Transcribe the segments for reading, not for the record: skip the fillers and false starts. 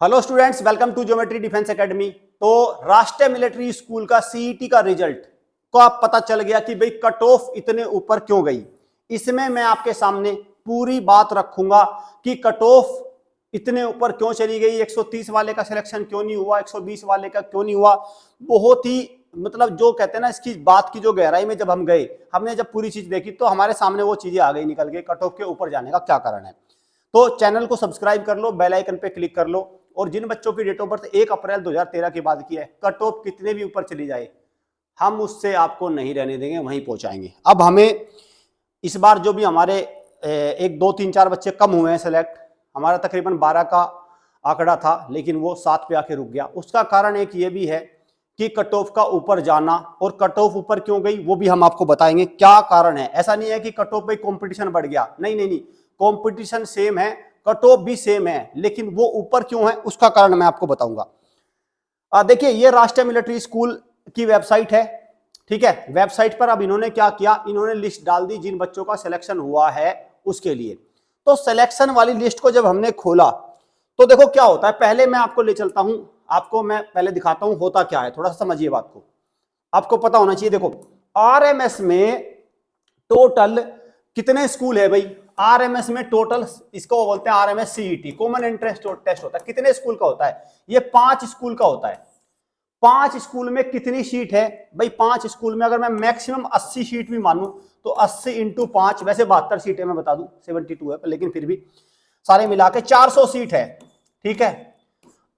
Hello students, welcome to geometry defence academy. तो राष्ट्रीय military school का सीईटी का रिजल्ट को आप पता चल गया कि भाई कट ऑफ इतने ऊपर क्यों गई। इसमें मैं आपके सामने पूरी बात रखूंगा कि कट ऑफ इतने ऊपर क्यों चली गई, 130 वाले का सिलेक्शन क्यों नहीं हुआ, 120 वाले का क्यों नहीं हुआ। बहुत ही जो कहते हैं ना, इसकी बात की जो गहराई में जब हम गए, हमने जब पूरी चीज देखी तो हमारे सामने वो चीजें आ गई निकल के, कट ऑफ के ऊपर जाने का क्या कारण है। तो चैनल को सब्सक्राइब कर लो, बेल आइकन पे क्लिक कर लो। और जिन बच्चों की डेट ऑफ बर्थ 1 अप्रैल 2013 के बाद की है, कट ऑफ कितने भी ऊपर चली जाए, हम उससे आपको नहीं रहने देंगे, वहीं पहुंचाएंगे। अब हमें इस बार जो भी हमारे 1 2 3 4 बच्चे कम हुए हैं सेलेक्ट, हमारा तकरीबन 12 का आंकड़ा था, लेकिन वो 7 पे आके रुक गया। उसका कारण एक ये भी है कि कट ऑफ का ऊपर जाना, और कट ऑफ ऊपर क्यों गई वो भी हम आपको बताएंगे क्या कारण है। ऐसा नहीं है कि कट ऑफ पे कंपटीशन बढ़ गया, नहीं नहीं नहीं, कंपटीशन सेम है, कट ऑफ भी सेम है, लेकिन वो ऊपर क्यों है उसका कारण मैं आपको बताऊंगा। देखिए, ये राष्ट्रीय मिलिट्री स्कूल की वेबसाइट है, ठीक है। वेबसाइट पर अब इन्होंने क्या किया, इन्होंने लिस्ट डाल दी जिन बच्चों का सिलेक्शन हुआ है उसके लिए। तो सिलेक्शन वाली लिस्ट को जब हमने खोला तो देखो क्या होता है। पहले मैं आपको ले चलता हूं, आपको मैं पहले दिखाता हूं होता क्या है, थोड़ा सा समझिए बात को, आपको पता होना चाहिए। देखो, आरएमएस में टोटल कितने स्कूल है भाई। आरएमएस में टोटल, इसको बोलते हैं RMS CET, common entrance test होता है। कितने स्कूल का होता है ये? 5 स्कूल का होता है। 5 स्कूल में कितनी सीट है भाई? 5 स्कूल में अगर मैं मैक्सिमम 80 सीट भी मानूं तो 80 इंटू 5, वैसे 72 सीटें मैं बता दूं, 72 है लेकिन फिर भी सारे मिला के 400 सीट है, ठीक है।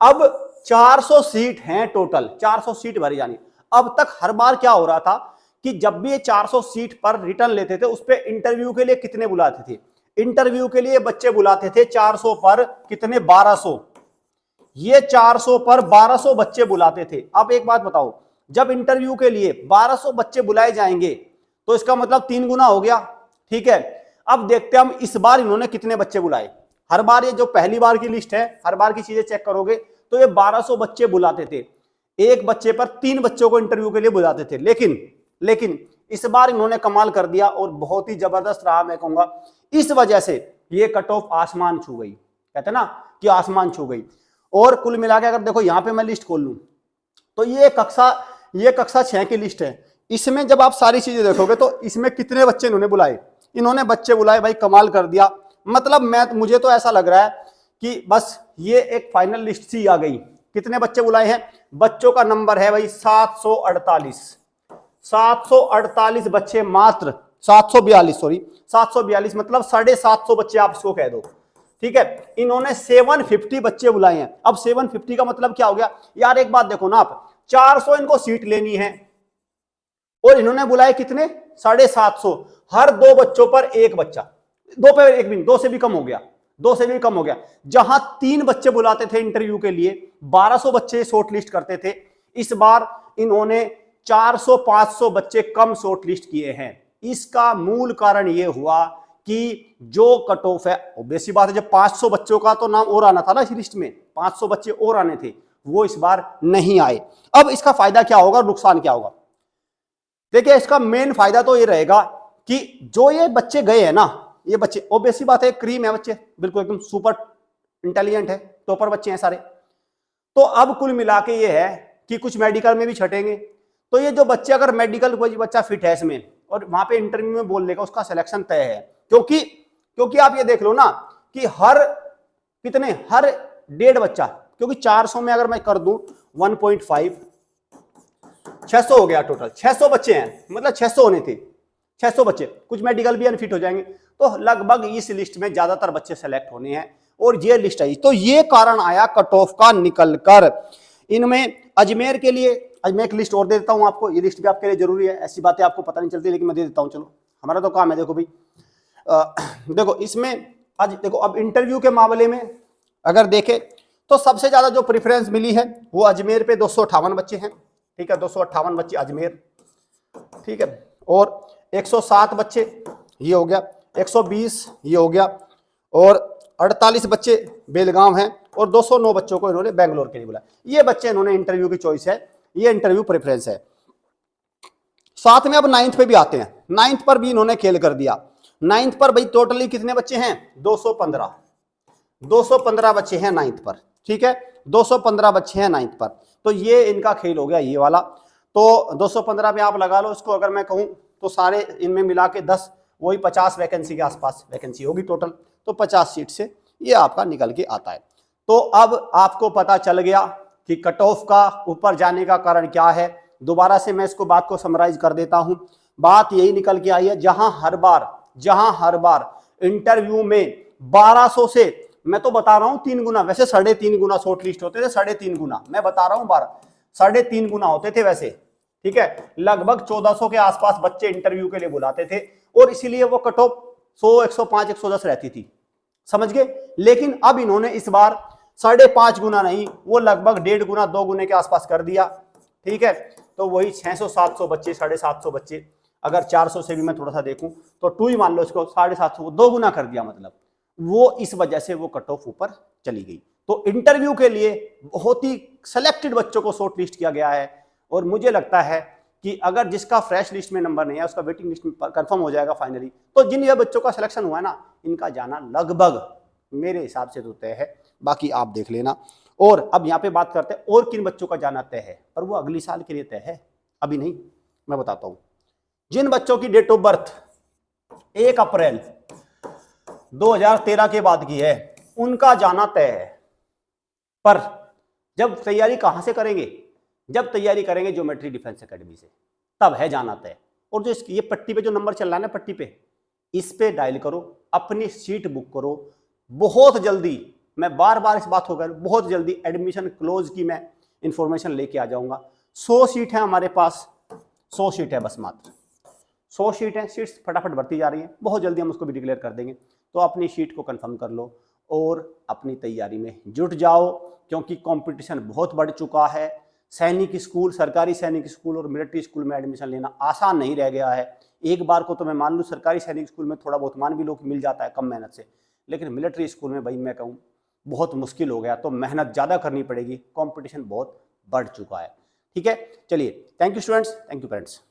अब 400 सीट हैं टोटल, 400 सीट भरी जानी। अब तक हर बार क्या हो रहा था कि जब भी ये 400 सीट पर रिटर्न लेते थे, उस पर इंटरव्यू के लिए कितने बुलाते थे? इंटरव्यू के लिए बच्चे बुलाते थे 400 पर कितने? 1200। ये 400 पर 1200 बच्चे बुलाते थे। अब एक बात बताओ, जब इंटरव्यू के लिए 1200 बच्चे बुलाए जाएंगे तो इसका मतलब 3 गुना हो गया, ठीक है। अब देखते हैं हम इस बार इन्होंने कितने बच्चे बुलाए। हर बार ये जो पहली बार की लिस्ट है, हर बार की चीजें चेक करोगे तो ये 1200 बच्चे बुलाते थे, एक बच्चे पर 3 बच्चों को इंटरव्यू के लिए बुलाते थे। लेकिन इस बार इन्होंने कमाल कर दिया और बहुत ही जबरदस्त रहा, मैं कहूंगा। इस वजह से ये कट ऑफ आसमान छू गई, कहते ना कि आसमान छू गई। और कुल मिला के अगर देखो यहां पे मैं लिस्ट खोल लूं तो ये कक्षा 6 की लिस्ट है। इसमें जब आप सारी चीजें देखोगे तो इसमें कितने बच्चे इन्होंने बुलाए? इन्होंने बच्चे बुलाए भाई, कमाल कर दिया। मतलब मुझे तो ऐसा लग रहा है कि बस ये एक फाइनल लिस्ट सी आ गई। कितने बच्चे बुलाए हैं? बच्चों का नंबर है भाई 748। 748 बच्चे मात्र, 742 मतलब 750 बच्चे आप इसको कह दो, ठीक है। इन्होंने 750 बच्चे बुलाए हैं। अब 750 का मतलब क्या हो गया यार? एक बात देखो ना आप, 400 इनको सीट लेनी है और इन्होंने बुलाए कितने? 750। हर 2 बच्चों पर एक बच्चा, 2 पे 1 भी, 2 से भी कम हो गया, 2 से भी कम हो गया। जहां 3 बच्चे बुलाते थे इंटरव्यू के लिए, 1200 बच्चे शॉर्ट लिस्ट करते थे, इस बार इन्होंने 400-500 बच्चे कम शॉर्ट लिस्ट किए हैं। इसका मूल कारण यह हुआ कि जो कट ऑफ है, ऑब्वियस बात है, जब 500 बच्चों का तो नाम और आना था ना इस लिस्ट में, 500 बच्चे और आने थे, वो इस बार नहीं आए। अब इसका फायदा क्या होगा, नुकसान क्या होगा? देखिए, इसका मेन फायदा तो ये रहेगा कि जो ये बच्चे गए हैं ना, ये बच्चे ऑब्वियस बात है, क्रीम है बच्चे, बिल्कुल एकदम सुपर इंटेलिजेंट है, टॉपर बच्चे हैं सारे। तो अब कुल मिला के ये है कि कुछ मेडिकल में भी छटेंगे। तो ये जो बच्चे, अगर मेडिकल कोई बच्चा फिट है इसमें और वहां पे इंटरव्यू में बोल देगा, उसका सिलेक्शन तय है। क्योंकि आप ये देख लो ना कि हर 1.5 बच्चा, क्योंकि 400 में अगर मैं कर दूं 1.5, 600 हो गया टोटल। 600 बच्चे हैं, मतलब 600 होने थे, 600 बच्चे, कुछ मेडिकल भी अनफिट हो जाएंगे, तो लगभग इस लिस्ट में ज्यादातर बच्चे सेलेक्ट होने हैं और ये लिस्ट आई। तो ये कारण आया कट ऑफ का निकलकर। इनमें अजमेर के लिए, मैं एक लिस्ट और दे देता हूं आपको, ये लिस्ट भी आपके लिए जरूरी है, ऐसी बातें आपको पता नहीं चलती लेकिन मैं दे देता हूं। चलो, हमारा तो काम है। देखो भाई, देखो इसमें आज देखो, अब इंटरव्यू के मामले में अगर देखें तो सबसे ज्यादा जो प्रेफरेंस मिली है वो अजमेर पे 258 बच्चे हैं, ठीक है। 258 बच्चे अजमेर, ठीक है। और 107 बच्चे ये हो गया, 120 ये हो गया, और 48 बच्चे बेलगाम हैं, और 209 बच्चों को इन्होंने बेंगलोर के लिए बुलाया। ये बच्चे इन्होंने इंटरव्यू की चॉइस है, ये इंटरव्यू प्रेफरेंस है। साथ में अब 9th पे भी आते हैं। 9th पर भी इन्होंने खेल कर दिया। 9th पर भाई टोटली कितने बच्चे हैं? 215 बच्चे हैं 9th पर, ठीक है। 215 बच्चे हैं 9th पर, तो ये इनका खेल हो गया ये वाला। तो 215 पे आप लगा लो इसको, अगर मैं कहूँ तो सारे इनमें मिला के 10, वही 50 वैकेंसी के आसपास वैकेंसी होगी टोटल, तो 50 सीट से ये आपका निकल के आता है। तो अब आपको पता चल गया कि कट ऑफ का ऊपर जाने का कारण क्या है। दोबारा से मैं इसको बात को समराइज कर देता हूं। बात यही निकल के आई है, जहां हर बार इंटरव्यू में 1200 से, मैं तो बता रहा हूं 3 गुना, वैसे 3.5 गुना शॉर्ट लिस्ट होते थे, 3.5 गुना, मैं बता रहा हूं 3.5 गुना होते थे वैसे, ठीक है। लगभग 1400 के आसपास बच्चे इंटरव्यू के लिए बुलाते थे, और इसीलिए वो कट ऑफ 100, 105, 110 रहती थी, समझ गए। लेकिन अब इन्होंने इस बार 5.5 गुना नहीं, वो लगभग 1.5 गुना 2 गुने के आसपास कर दिया, ठीक है। तो वही 600, 700 बच्चे, 750 बच्चे, अगर 400 से भी मैं थोड़ा सा देखूं तो 2 ही मान लो इसको, 750 को 2 गुना कर दिया, मतलब वो इस वजह से वो कट ऑफ ऊपर चली गई। तो इंटरव्यू के लिए बहुत ही सिलेक्टेड बच्चों को शॉर्ट लिस्ट किया गया है, और मुझे लगता है कि अगर जिसका फ्रेश लिस्ट में नंबर नहीं है उसका वेटिंग लिस्ट में कंफर्म हो जाएगा फाइनली। तो जिन ये बच्चों का सिलेक्शन हुआ है ना, इनका जाना लगभग मेरे हिसाब से तो तय है, बाकी आप देख लेना। और अब यहाँ पे बात करते हैं और किन बच्चों का जाना तय है, पर वो अगली साल के लिए तय है, अभी नहीं। मैं बताता हूं, जिन बच्चों की डेट ऑफ बर्थ 1 अप्रैल 2013 के बाद की है, उनका जाना तय है। पर जब तैयारी कहां से करेंगे, जब तैयारी करेंगे ज्योमेट्री डिफेंस एकेडमी से, तब है जाना तय। और जो ये पट्टी पे जो नंबर चल रहा है ना, पट्टी पे, इस पे डायल करो, अपनी सीट बुक करो। बहुत जल्दी, मैं बार बार इस बात हो गया, बहुत जल्दी एडमिशन क्लोज की मैं इंफॉर्मेशन लेके आ जाऊंगा। 100 सीट है हमारे पास, 100 सीट है बस, मात्र 100 सीट है। सीट्स फटाफट बढ़ती जा रही है, बहुत जल्दी हम उसको भी डिक्लेयर कर देंगे। तो अपनी सीट को कंफर्म कर लो और अपनी तैयारी में जुट जाओ, क्योंकि कंपटीशन बहुत बढ़ चुका है। सैनिक स्कूल, सरकारी सैनिक स्कूल और मिलिट्री स्कूल में एडमिशन लेना आसान नहीं रह गया है। एक बार को तो मैं मान लूँ सरकारी सैनिक स्कूल में थोड़ा बहुत मान भी लो कि मिल जाता है कम मेहनत से, लेकिन मिलिट्री स्कूल में भाई मैं कहूँ बहुत मुश्किल हो गया, तो मेहनत ज़्यादा करनी पड़ेगी, कंपटीशन बहुत बढ़ चुका है, ठीक है। चलिए, thank you students, thank you parents.